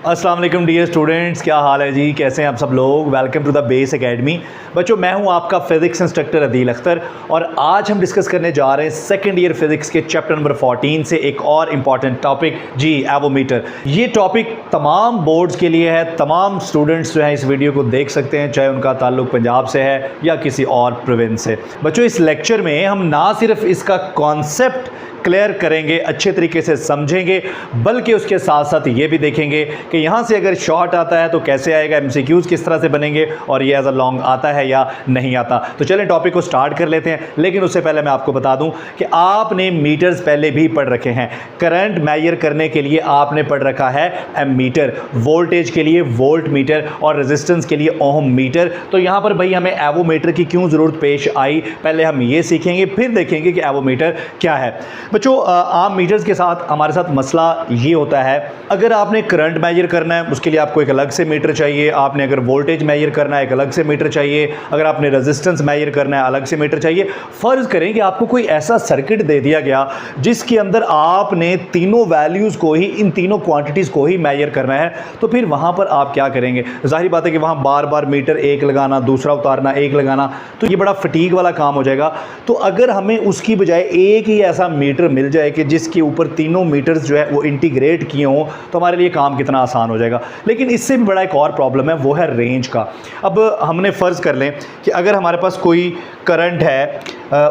अस्सलाम वालेकुम dear students, क्या हाल है जी? कैसे हैं आप सब लोग? Welcome to the Base Academy. बच्चों, मैं हूं आपका फिज़िक्स इंस्ट्रक्टर अदील अख्तर और आज हम डिस्कस करने जा रहे हैं सेकंड ईयर फिज़िक्स के चैप्टर नंबर 14 से एक और इम्पॉर्टेंट टॉपिक जी, एवोमीटर। ये टॉपिक तमाम बोर्ड्स के लिए है। तमाम स्टूडेंट्स जो हैं इस वीडियो को देख सकते हैं, चाहे उनका ताल्लुक पंजाब से है या किसी और प्रोविंस से। बच्चों, इस लेक्चर में हम ना सिर्फ इसका कॉन्सेप्ट क्लियर करेंगे, अच्छे तरीके से समझेंगे, बल्कि उसके साथ साथ ये भी देखेंगे कि यहाँ से अगर शॉर्ट आता है तो कैसे आएगा, एमसीक्यूज़ किस तरह से बनेंगे और ये एज अ लॉन्ग आता है या नहीं आता। तो चलें टॉपिक को स्टार्ट कर लेते हैं। लेकिन उससे पहले मैं आपको बता दूं कि आपने मीटर्स पहले भी पढ़ रखे हैं। करंट मेजर करने के लिए आपने पढ़ रखा है एमीटर, वोल्टेज के लिए वोल्ट मीटर और रेजिस्टेंस के लिए ओम मीटर। तो यहाँ पर भाई हमें एवोमीटर की क्यों ज़रूरत पेश आई, पहले हम ये सीखेंगे, फिर देखेंगे कि एवोमीटर क्या है। बच्चों, आम मीटर्स के साथ हमारे साथ मसला ये होता है, अगर आपने करंट मेजर करना है उसके लिए आपको एक अलग से मीटर चाहिए, आपने अगर वोल्टेज मेजर करना है एक अलग से मीटर चाहिए, अगर आपने रेजिस्टेंस मेजर करना है अलग से मीटर चाहिए। फ़र्ज़ करें कि आपको कोई ऐसा सर्किट दे दिया गया जिसके अंदर आपने तीनों वैल्यूज़ को ही, इन तीनों क्वांटिटीज़ को ही मेजर करना है, तो फिर वहाँ पर आप क्या करेंगे? ज़ाहिर बात है कि वहाँ बार बार मीटर एक लगाना, दूसरा उतारना, एक लगाना, तो ये बड़ा फटीग वाला काम हो जाएगा। तो अगर हमें उसकी बजाय एक ही ऐसा मीटर मिल जाए कि जिसके ऊपर तीनों मीटर्स जो है वो इंटीग्रेट किए हों, तो हमारे लिए काम कितना आसान हो जाएगा। लेकिन इससे भी बड़ा एक और प्रॉब्लम है, वो है रेंज का। अब हमने फ़र्ज़ कर लें कि अगर हमारे पास कोई करंट है,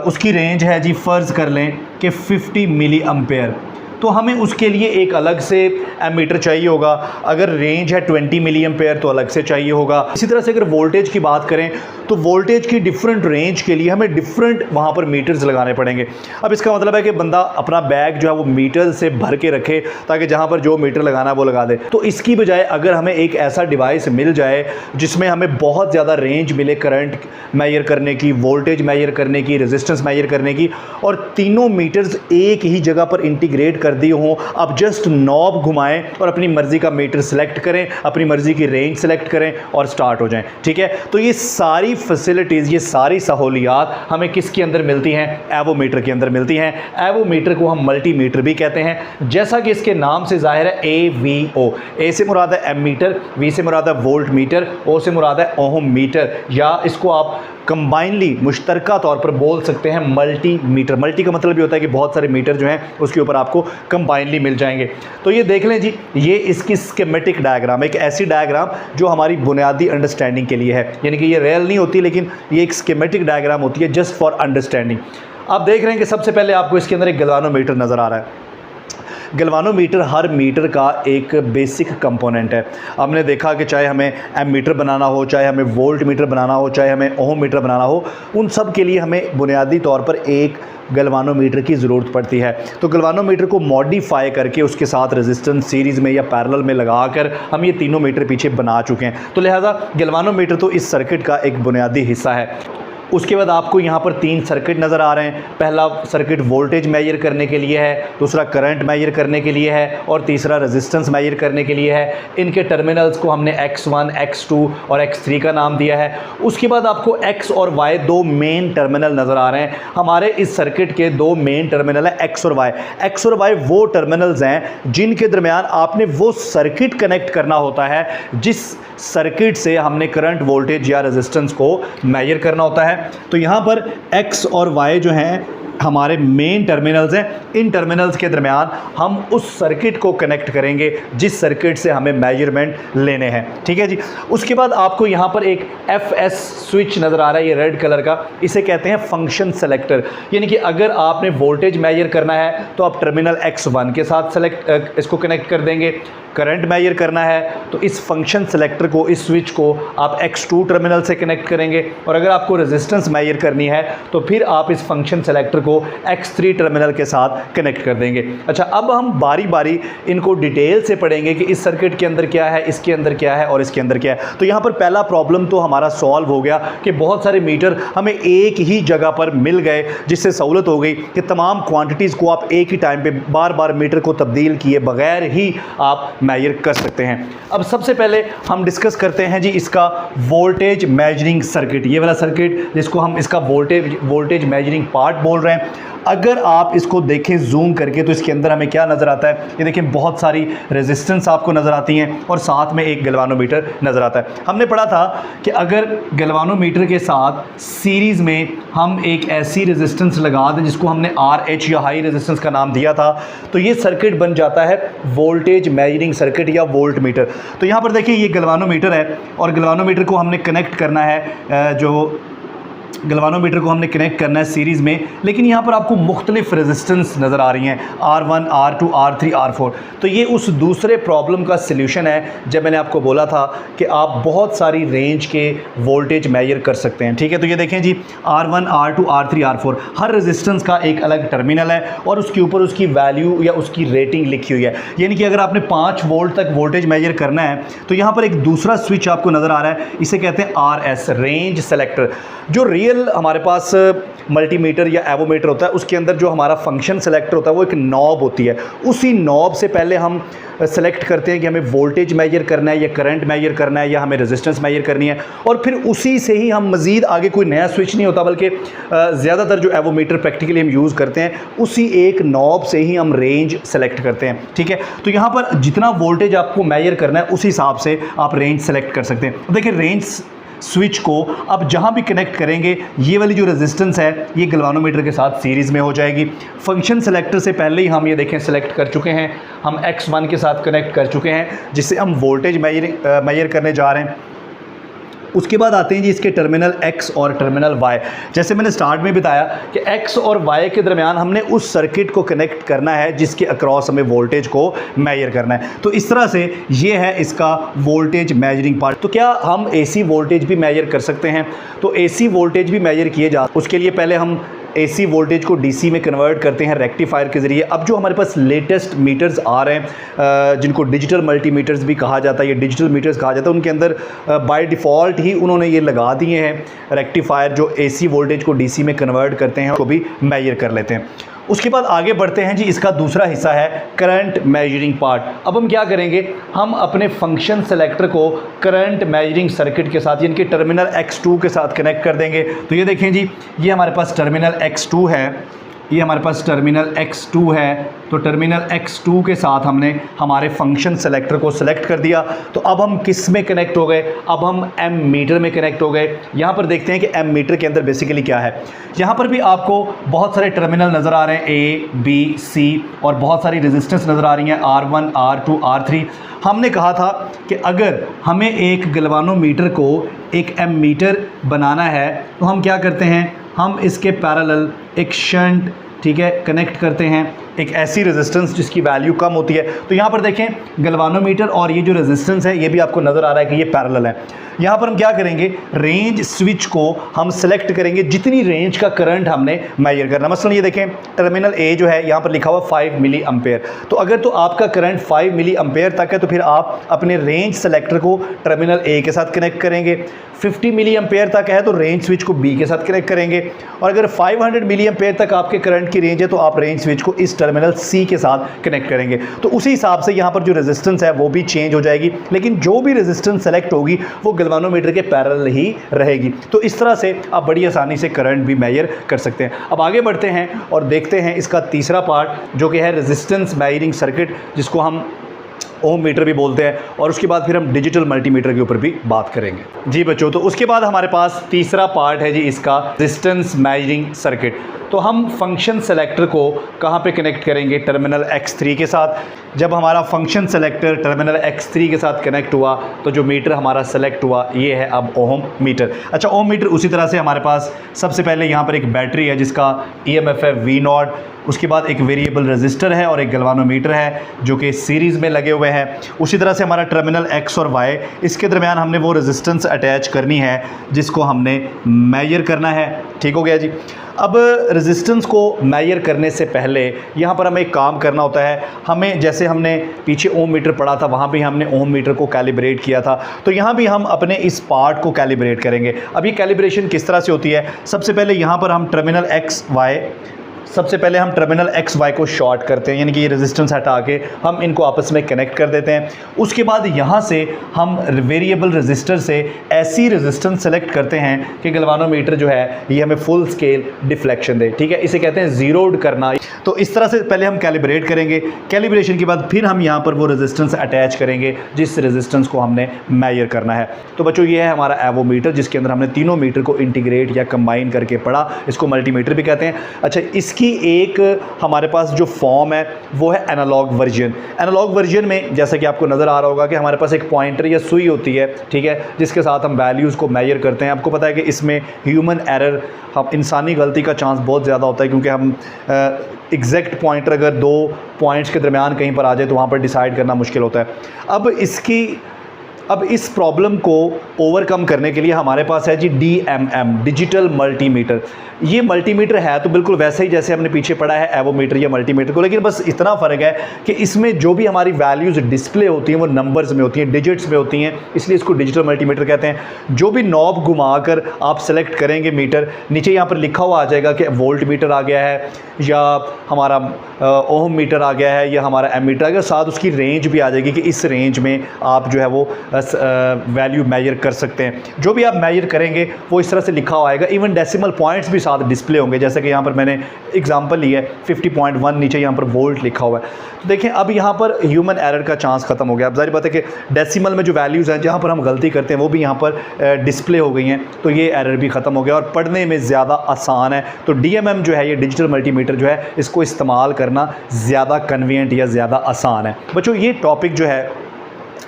उसकी रेंज है जी, फ़र्ज़ कर लें कि 50 मिली एम्पेयर, तो हमें उसके लिए एक अलग से एमीटर चाहिए होगा। अगर रेंज है 20 मिली एम्पेयर तो अलग से चाहिए होगा। इसी तरह से अगर वोल्टेज की बात करें तो वोल्टेज की डिफरेंट रेंज के लिए हमें डिफरेंट वहाँ पर मीटर्स लगाने पड़ेंगे। अब इसका मतलब है कि बंदा अपना बैग जो है वो मीटर से भर के रखे ताकि जहाँ पर जो मीटर लगाना है वो लगा दे। तो इसकी बजाय अगर हमें एक ऐसा डिवाइस मिल जाए जिसमें हमें बहुत ज़्यादा रेंज मिले करंट मेजर करने की, वोल्टेज मेजर करने की, रेजिस्टेंस मेजर करने की, और तीनों मीटर्स एक ही जगह पर इंटीग्रेट कर दी हो, अब जस्ट नॉब घुमाएं और अपनी मर्जी का मीटर सेलेक्ट करें, अपनी मर्जी की रेंज सेलेक्ट करें और स्टार्ट हो जाएं। ठीक है, तो ये सारी फैसिलिटीज़, ये सारी सहूलियात हमें किसके अंदर मिलती हैं? एवोमीटर के अंदर मिलती हैं। एवोमीटर को हम मल्टीमीटर भी कहते हैं, जैसा कि इसके नाम से जाहिर है, AVO। ए से मुराद है एमीटर, वी से मुराद है वोल्ट मीटर, ओ से मुराद है ओम मीटर, या इसको आप कंबाइनली मुश्तरका तौर पर बोल सकते हैं मल्टीमीटर। मल्टी का मतलब ये होता है कि बहुत सारे मीटर जो हैं उसके ऊपर आपको कंबाइनली मिल जाएंगे। तो ये देख लें जी, ये इसकी स्कीमेटिक डायग्राम, एक ऐसी डायग्राम जो हमारी बुनियादी अंडरस्टैंडिंग के लिए है, यानी कि ये रियल नहीं होती लेकिन ये एक स्कीमेटिक डायग्राम होती है जस्ट फॉर अंडरस्टैंडिंग। आप देख रहे हैं कि सबसे पहले आपको इसके अंदर एक गैल्वानोमीटर नज़र आ रहा है। गैल्वानोमीटर हर मीटर का एक बेसिक कंपोनेंट है। हमने देखा कि चाहे हमें एमीटर बनाना हो, चाहे हमें वोल्ट मीटर बनाना हो, चाहे हमें ओम मीटर बनाना हो, उन सब के लिए हमें बुनियादी तौर पर एक गैल्वानोमीटर की ज़रूरत पड़ती है। तो गैल्वानोमीटर को मॉडिफाई करके उसके साथ रेजिस्टेंस सीरीज़ में या पैरेलल में लगाकर हम ये तीनों मीटर पीछे बना चुके हैं। तो लिहाजा गैल्वानोमीटर तो इस सर्किट का एक बुनियादी हिस्सा है। उसके बाद आपको यहाँ पर 3 सर्किट नज़र आ रहे हैं। पहला सर्किट वोल्टेज मेजर करने के लिए है, दूसरा करंट मेजर करने के लिए है और तीसरा रेजिस्टेंस मेजर करने के लिए है। इनके टर्मिनल्स को हमने X1, X2 और X3 का नाम दिया है। उसके बाद आपको X और Y 2 मेन टर्मिनल नज़र आ रहे हैं। हमारे इस सर्किट के 2 मेन टर्मिनल हैं, X और Y। X और Y वो टर्मिनल्स हैं जिनके दरमियान आपने वो सर्किट कनेक्ट करना होता है जिस सर्किट से हमने करंट, वोल्टेज या रेजिस्टेंस को मेजर करना होता है। तो यहाँ पर X और Y जो हैं हमारे मेन टर्मिनल्स हैं। इन टर्मिनल्स के दरमियान हम उस सर्किट को कनेक्ट करेंगे जिस सर्किट से हमें मेजरमेंट लेने हैं। ठीक है जी। उसके बाद आपको यहाँ पर एक FS स्विच नज़र आ रहा है, ये रेड कलर का, इसे कहते हैं फंक्शन सेलेक्टर। यानी कि अगर आपने वोल्टेज मेजर करना है तो आप टर्मिनल X1 के साथ इसको कनेक्ट कर देंगे। करंट मेजर करना है तो इस फंक्शन सेलेक्टर को, इस स्विच को आप X2 टर्मिनल से कनेक्ट करेंगे, और अगर आपको रेजिस्टेंस मेजर करनी है तो फिर आप इस फंक्शन सेलेक्टर को X3 टर्मिनल के साथ कनेक्ट कर देंगे। अच्छा, अब हम बारी बारी इनको डिटेल से पढ़ेंगे कि इस सर्किट के अंदर क्या है, इसके अंदर क्या है और इसके अंदर क्या है। तो यहाँ पर पहला प्रॉब्लम तो हमारा सॉल्व हो गया कि बहुत सारे मीटर हमें एक ही जगह पर मिल गए, जिससे सहूलत हो गई कि तमाम क्वांटिटीज़ को आप एक ही टाइम पे बार बार मीटर को तब्दील किए बगैर ही आप मेजर कर सकते हैं। अब सबसे पहले हम डिस्कस करते हैं जी इसका वोल्टेज मेजरिंग सर्किट। ये वाला सर्किट जिसको हम इसका वोल्टेज मेजरिंग पार्ट बोल रहे हैं। अगर आप इसको देखें जूम करके तो इसके अंदर हमें क्या नज़र आता है, ये देखें बहुत सारी रेजिस्टेंस आपको नज़र आती हैं और साथ में एक गैल्वानोमीटर नज़र आता है। हमने पढ़ा था कि अगर गैल्वानोमीटर के साथ सीरीज़ में हम एक ऐसी रेजिस्टेंस लगा दें जिसको हमने RH या हाई रेजिस्टेंस का नाम दिया था, तो ये सर्किट बन जाता है वोल्टेज मेजरिंग सर्किट या वोल्ट मीटर। तो यहाँ पर देखिए ये गैल्वानोमीटर है और गैल्वानोमीटर को हमने कनेक्ट करना है, जो गैल्वानोमीटर को हमने कनेक्ट करना है सीरीज़ में, लेकिन यहाँ पर आपको मुख्तलिफ रेजिस्टेंस नज़र आ रही हैं, R1, R2, R3, R4। तो ये उस दूसरे प्रॉब्लम का सल्यूशन है जब मैंने आपको बोला था कि आप बहुत सारी रेंज के वोल्टेज मेजर कर सकते हैं। ठीक है, तो ये देखें जी, R1, R2, R3, R4 हर रेजिस्टेंस का एक अलग टर्मिनल है और उसके ऊपर उसकी वैल्यू या उसकी रेटिंग लिखी हुई है। यानी कि अगर आपने 5 वोल्ट तक वोल्टेज मेजर करना है तो यहाँ पर एक दूसरा स्विच आपको नज़र आ रहा है, इसे कहते हैं RS, रेंज सेलेक्टर। जो रियल हमारे पास मल्टीमीटर या एवोमीटर होता है उसके अंदर जो हमारा फंक्शन सेलेक्टर होता है वो एक नॉब होती है। उसी नॉब से पहले हम सेलेक्ट करते हैं कि हमें वोल्टेज मेजर करना है या करंट मेजर करना है या हमें रेजिस्टेंस मेजर करनी है, और फिर उसी से ही हम मज़ीद आगे कोई नया स्विच नहीं होता, बल्कि ज़्यादातर जो एवोमीटर प्रैक्टिकली हम यूज़ करते हैं उसी एक नॉब से ही हम रेंज सेलेक्ट करते हैं। ठीक है, तो यहाँ पर जितना वोल्टेज आपको मेजर करना है उसी हिसाब से आप रेंज सेलेक्ट कर सकते हैं। देखिए रेंज स्विच को अब जहां भी कनेक्ट करेंगे ये वाली जो रेजिस्टेंस है ये गैल्वानोमीटर के साथ सीरीज़ में हो जाएगी। फंक्शन सेलेक्टर से पहले ही हम ये देखें सेलेक्ट कर चुके हैं, हम X1 के साथ कनेक्ट कर चुके हैं जिससे हम वोल्टेज मेजर करने जा रहे हैं। उसके बाद आते हैं जी इसके टर्मिनल X और टर्मिनल Y। जैसे मैंने स्टार्ट में बताया कि X और Y के दरमियान हमने उस सर्किट को कनेक्ट करना है जिसके अक्रॉस हमें वोल्टेज को मेजर करना है। तो इस तरह से ये है इसका वोल्टेज मेजरिंग पार्ट। तो क्या हम AC वोल्टेज भी मेजर कर सकते हैं? तो AC वोल्टेज भी मेजर किए जा, उसके लिए पहले हम AC वोल्टेज को DC में कन्वर्ट करते हैं रेक्टिफायर के ज़रिए। अब जो हमारे पास लेटेस्ट मीटर्स आ रहे हैं जिनको डिजिटल मल्टीमीटर्स भी कहा जाता है या डिजिटल मीटर्स कहा जाता है, उनके अंदर बाय डिफ़ॉल्ट ही उन्होंने ये लगा दिए हैं रेक्टिफायर जो AC वोल्टेज को DC में कन्वर्ट करते हैं, उसको भी मेजर कर लेते हैं। उसके बाद आगे बढ़ते हैं जी, इसका दूसरा हिस्सा है करंट मेजरिंग पार्ट। अब हम क्या करेंगे, हम अपने फंक्शन सेलेक्टर को करंट मेजरिंग सर्किट के साथ यानी कि टर्मिनल X2 के साथ कनेक्ट कर देंगे। तो ये देखें जी, ये हमारे पास टर्मिनल X2 है, ये हमारे पास टर्मिनल X2 है। तो टर्मिनल X2 के साथ हमने हमारे फंक्शन सेलेक्टर को सेलेक्ट कर दिया। तो अब हम किस में कनेक्ट हो गए, अब हम एम मीटर में कनेक्ट हो गए। यहाँ पर देखते हैं कि एम मीटर के अंदर बेसिकली क्या है। यहाँ पर भी आपको बहुत सारे टर्मिनल नज़र आ रहे हैं A, B, C और बहुत सारी रेजिस्टेंस नज़र आ रही हैं R1, R2, R3। हमने कहा था कि अगर हमें एक गैल्वानोमीटर को एक एम मीटर बनाना है तो हम क्या करते हैं, हम इसके पैरेलल एक शंट, ठीक है, कनेक्ट करते हैं एक ऐसी रेजिस्टेंस जिसकी वैल्यू कम होती है। तो यहाँ पर देखें गैल्वानोमीटर और ये जो रेजिस्टेंस है ये भी आपको नज़र आ रहा है कि ये पैरेलल है। यहाँ पर हम क्या करेंगे, रेंज स्विच को हम सेलेक्ट करेंगे जितनी रेंज का करंट हमने मेजर करना। मसलन ये देखें टर्मिनल A जो है यहाँ पर लिखा हुआ 5 मिली एम्पेयर। तो अगर तो आपका करंट 5 मिली एम्पेयर तक है तो फिर आप अपने रेंज सेलेक्टर को टर्मिनल A के साथ कनेक्ट करेंगे। 50 मिली एम्पेयर तक है तो रेंज स्विच को B के साथ कनेक्ट करेंगे, और अगर 500 मिली एम्पेयर तक आपके करंट की रेंज है तो आप रेंज स्विच को इस टर्मिनल C के साथ कनेक्ट करेंगे। तो उसी हिसाब से यहाँ पर जो रेजिस्टेंस है वो भी चेंज हो जाएगी, लेकिन जो भी रेजिस्टेंस सेलेक्ट होगी वो गैल्वानोमीटर के पैरेलल ही रहेगी। तो इस तरह से आप बड़ी आसानी से करंट भी मेजर कर सकते हैं। अब आगे बढ़ते हैं और देखते हैं इसका तीसरा पार्ट जो कि है रेजिस्टेंस मेजरिंग सर्किट, जिसको हम ओम मीटर भी बोलते हैं, और उसके बाद फिर हम डिजिटल मल्टीमीटर के ऊपर भी बात करेंगे। जी बच्चों, तो उसके बाद हमारे पास तीसरा पार्ट है जी इसका रेजिस्टेंस मेजरिंग सर्किट। तो हम फंक्शन सेलेक्टर को कहाँ पे कनेक्ट करेंगे, टर्मिनल X3 के साथ। जब हमारा फंक्शन सेलेक्टर टर्मिनल X3 के साथ कनेक्ट हुआ तो जो मीटर हमारा सेलेक्ट हुआ ये है अब ओम मीटर। अच्छा, ओम मीटर उसी तरह से हमारे पास सबसे पहले यहाँ पर एक बैटरी है जिसका EMF है V0, उसके बाद एक वेरिएबल रजिस्टर है और एक गैल्वानोमीटर है जो कि सीरीज़ में लगे हुए हैं। उसी तरह से हमारा टर्मिनल X और Y, इसके दरमियान हमने वो रेजिस्टेंस अटैच करनी है जिसको हमने मेजर करना है। ठीक हो गया जी। अब रेजिस्टेंस को मेजर करने से पहले यहाँ पर हमें एक काम करना होता है। हमें, जैसे हमने पीछे ओम मीटर पढ़ा था वहाँ भी हमने ओम मीटर को कैलिब्रेट किया था, तो यहाँ भी हम अपने इस पार्ट को कैलिब्रेट करेंगे। अब ये कैलिब्रेशन किस तरह से होती है, सबसे पहले यहाँ पर हम टर्मिनल X, Y सबसे पहले हम टर्मिनल एक्स वाई को शॉर्ट करते हैं, यानी कि ये रेजिस्टेंस हटा के हम इनको आपस में कनेक्ट कर देते हैं। उसके बाद यहाँ से हम वेरिएबल रेजिस्टर से ऐसी रेजिस्टेंस सेलेक्ट करते हैं कि गैल्वानोमीटर जो है ये हमें फुल स्केल डिफ्लेक्शन दे। ठीक है, इसे कहते हैं जीरोड करना। तो इस तरह से पहले हम कैलिब्रेट करेंगे, कैलिब्रेशन के बाद फिर हम यहाँ पर वो रेजिस्टेंस अटैच करेंगे जिस रेजिस्टेंस को हमने मेजर करना है। तो बच्चों ये है हमारा एवोमीटर, जिसके अंदर हमने तीनों मीटर को इंटीग्रेट या कंबाइन करके पढ़ा, इसको मल्टीमीटर भी कहते हैं। अच्छा, इसकी एक हमारे पास जो फॉर्म है वो है एनालॉग वर्जन। एनालॉग वर्जन में जैसा कि आपको नज़र आ रहा होगा कि हमारे पास एक पॉइंटर या सुई होती है, ठीक है, जिसके साथ हम वैल्यूज़ को मेजर करते हैं। आपको पता है कि इसमें ह्यूमन एरर, हम इंसानी गलती का चांस बहुत ज़्यादा होता है, क्योंकि हम एग्जैक्ट पॉइंटर अगर दो पॉइंट्स के दरमियान कहीं पर आ जाए तो वहाँ पर डिसाइड करना मुश्किल होता है। अब इस प्रॉब्लम को ओवरकम करने के लिए हमारे पास है जी DMM, डिजिटल मल्टीमीटर। ये मल्टीमीटर है तो बिल्कुल वैसे ही जैसे हमने पीछे पढ़ा है एवोमीटर या मल्टीमीटर को, लेकिन बस इतना फ़र्क है कि इसमें जो भी हमारी वैल्यूज़ डिस्प्ले होती हैं वो नंबर्स में होती हैं, डिजिट्स में होती हैं, इसलिए इसको डिजिटल मल्टीमीटर कहते हैं। जो भी नॉब घुमाकर आप सेलेक्ट करेंगे मीटर, नीचे यहाँ पर लिखा हुआ आ जाएगा कि वोल्ट मीटर आ गया है या हमारा ओम मीटर आ गया है या हमारा एम मीटर आ गया, साथ उसकी रेंज भी आ जाएगी कि इस रेंज में आप जो है वो वैल्यू मेजर कर सकते हैं। जो भी आप मेजर करेंगे वो इस तरह से लिखा हुआ आएगा, इवन डेसिमल पॉइंट्स भी साथ डिस्प्ले होंगे। जैसे कि यहाँ पर मैंने एग्जांपल लिया है 50.1, नीचे यहाँ पर वोल्ट लिखा हुआ है। तो देखें अब यहाँ पर ह्यूमन एरर का चांस खत्म हो गया। अब जाहिर बात है कि डेसिमल में जो वैल्यूज़ हैं जहाँ पर हम गलती करते हैं वो भी यहाँ पर डिस्प्ले हो गई हैं, तो ये एरर भी ख़त्म हो गया और पढ़ने में ज़्यादा आसान है। तो DMM जो है, ये डिजिटल मल्टीमीटर जो है, इसको इस्तेमाल करना ज़्यादा कन्वीनियंट या ज़्यादा आसान है। बच्चों ये टॉपिक जो है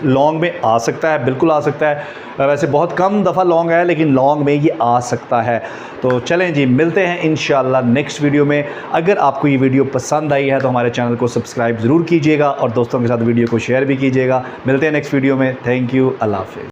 लॉन्ग में आ सकता है, बिल्कुल आ सकता है। वैसे बहुत कम दफ़ा लॉन्ग है, लेकिन लॉन्ग में ये आ सकता है। तो चलें जी, मिलते हैं इंशाल्लाह नेक्स्ट वीडियो में। अगर आपको ये वीडियो पसंद आई है तो हमारे चैनल को सब्सक्राइब ज़रूर कीजिएगा और दोस्तों के साथ वीडियो को शेयर भी कीजिएगा। मिलते हैं नेक्स्ट वीडियो में। थैंक यू, अल्लाह हाफ़िज़।